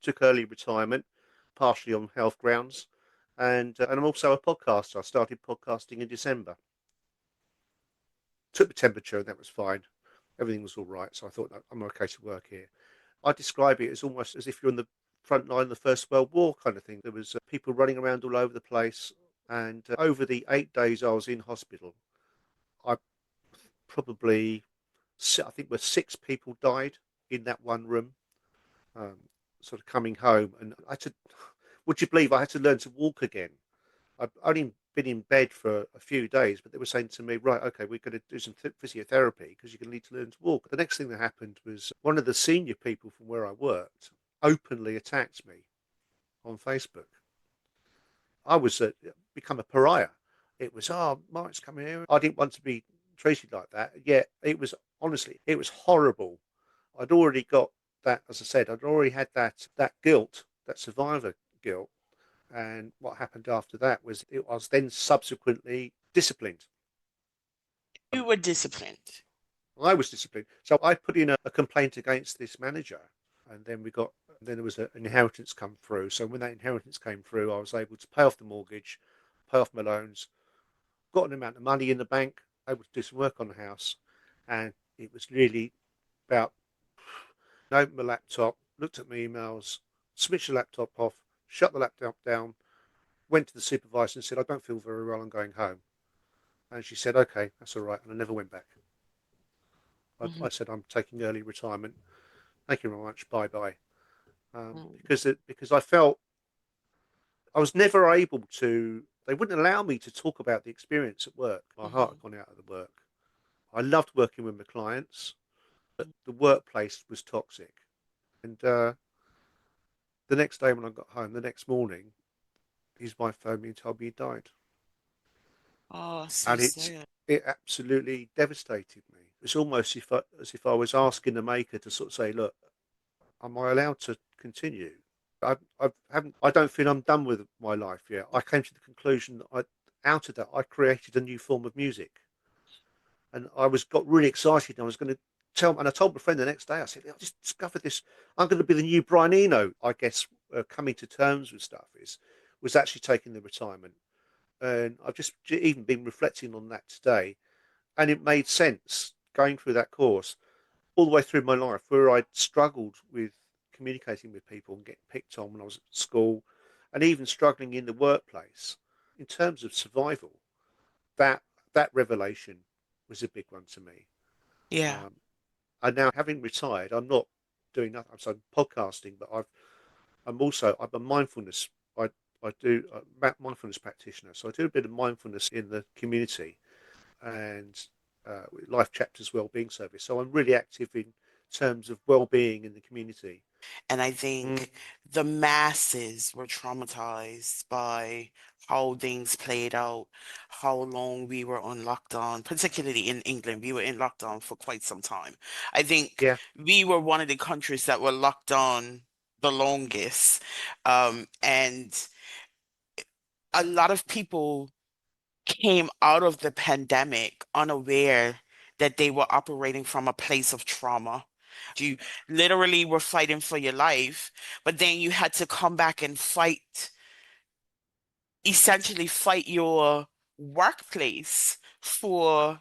took early retirement, partially on health grounds, and I'm also a podcaster. I started podcasting in December. Took the temperature, and that was fine. Everything was all right, so I thought, "No, I'm okay to work here." I describe it as almost as if you're on the front line of the First World War kind of thing. There was people running around all over the place, and over the 8 days I was in hospital, I probably, I think, were 6 people died in that one room. Um, sort of coming home, and I had to. Would you believe I had to learn to walk again? I've only been in bed for a few days, but they were saying to me, right, okay, we're going to do some physiotherapy because you're going to need to learn to walk. The next thing that happened was one of the senior people from where I worked openly attacked me on Facebook. I was become a pariah. It was, oh, Mike's coming here. I didn't want to be treated like that. Yet it was, honestly, it was horrible. I'd already got that, as I said, I'd already had that guilt, that survivor guilt. And what happened after that was it was then subsequently disciplined. You were disciplined. I was disciplined. So I put in a complaint against this manager, and then there was an inheritance come through. So when that inheritance came through, I was able to pay off the mortgage, pay off my loans, got an amount of money in the bank, able to do some work on the house, and it was really about opened my laptop, looked at my emails, switched the laptop off, shut the laptop down, went to the supervisor and said, I don't feel very well, I'm going home. And she said, okay, that's all right. And I never went back. Mhm, I said, I'm taking early retirement. Thank you very much. Bye bye. mhm, Because I felt I was never able to, they wouldn't allow me to talk about the experience at work. My heart mhm, had gone out of the work. I loved working with my clients, but the workplace was toxic. And the next day when I got home, the next morning, his wife phoned me and told me he died. oh, so And sad. it absolutely devastated me. It's almost as if I was asking the maker to sort of say, "Look, am I allowed to continue? I don't feel I'm done with my life yet." I came to the conclusion that out of that, I created a new form of music, and got really excited. And I was going to and I told my friend the next day. I said, "I just discovered this. I'm going to be the new Brian Eno." I guess coming to terms with stuff was actually taking the retirement, and I've just even been reflecting on that today, and it made sense going through that course all the way through my life where I'd struggled with communicating with people and getting picked on when I was at school and even struggling in the workplace in terms of survival. That that revelation was a big one to me. Yeah. Um, and now having retired, I'm not doing nothing. I'm podcasting, but I'm a mindfulness. I do mindfulness practitioner, so I do a bit of mindfulness in the community and life chapters well-being service. So I'm really active in terms of well-being in the community. And I Mm. think the masses were traumatized by how things played out, how long we were on lockdown, particularly in England. We were in lockdown for quite some time. I think Yeah, we were one of the countries that were locked down the longest. And a lot of people came out of the pandemic unaware that they were operating from a place of trauma. You literally were fighting for your life, but then you had to come back and fight, essentially fight your workplace for,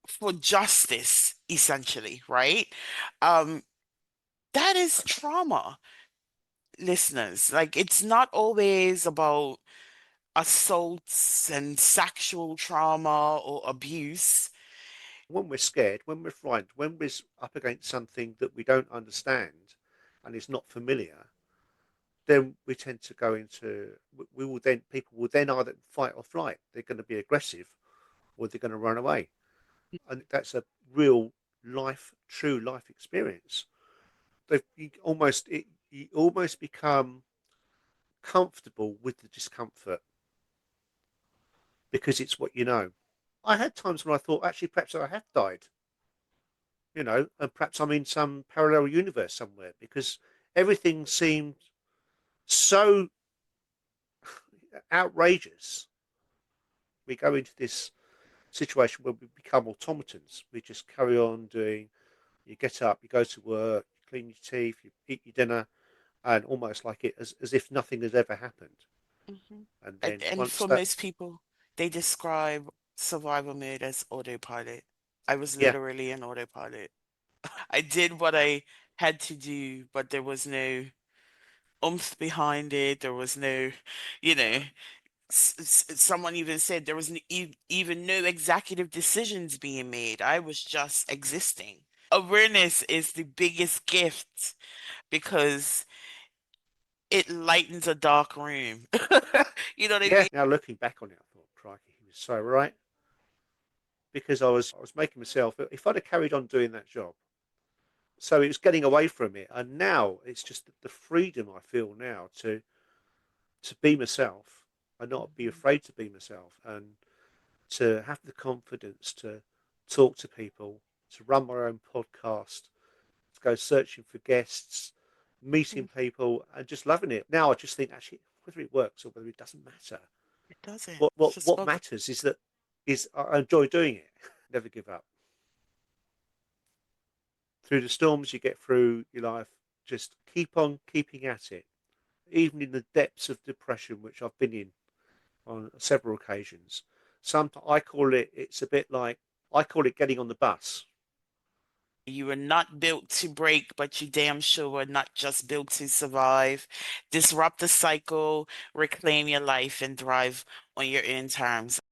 for justice, essentially, right? Um, that is trauma, listeners. Like, it's not always about assaults and sexual trauma or abuse. when we're scared, when we're frightened, when we're up against something that we don't understand and is not familiar, then we tend to go into we will then people will then either fight or flight. They're going to be aggressive or they're going to run away, and that's a real true life experience. You almost become comfortable with the discomfort because it's what you know. I had times when I thought, actually, perhaps I have died, and perhaps I'm in some parallel universe somewhere because everything seemed so outrageous. We go into this situation where we become automatons. We just carry on doing, you get up, you go to work, clean your teeth, you eat your dinner, and almost like it as if nothing has ever happened. Mhm. And And, then and once for that, most people, they describe survival mode as autopilot. I was yeah, literally in autopilot. I did what I had to do, but there was no oomph behind it. There was no, you know, someone even said there was even no executive decisions being made. I was just existing. Awareness is the biggest gift because it lightens a dark room. You know what I yeah. mean? Now looking back on it, I thought, crikey, he was so right, because I was making myself. If I'd have carried on doing that job, so it was getting away from it, and now it's just the freedom I feel now to be myself and not be Mhm. afraid to be myself, and to have the confidence to talk to people, to run my own podcast, to go searching for guests, meeting Mhm. people, and just loving it. Now I just think, actually, whether it works or whether it doesn't matter. It doesn't. What It's what just what about matters is that is I enjoy doing it. Never give up. Through the storms you get through your life, just keep on keeping at it. Even in the depths of depression, which I've been in on several occasions. Sometimes I call it. It's a bit like I call it getting on the bus. you were not built to break, but you damn sure were not just built to survive. Disrupt the cycle, reclaim your life, and thrive on your own terms.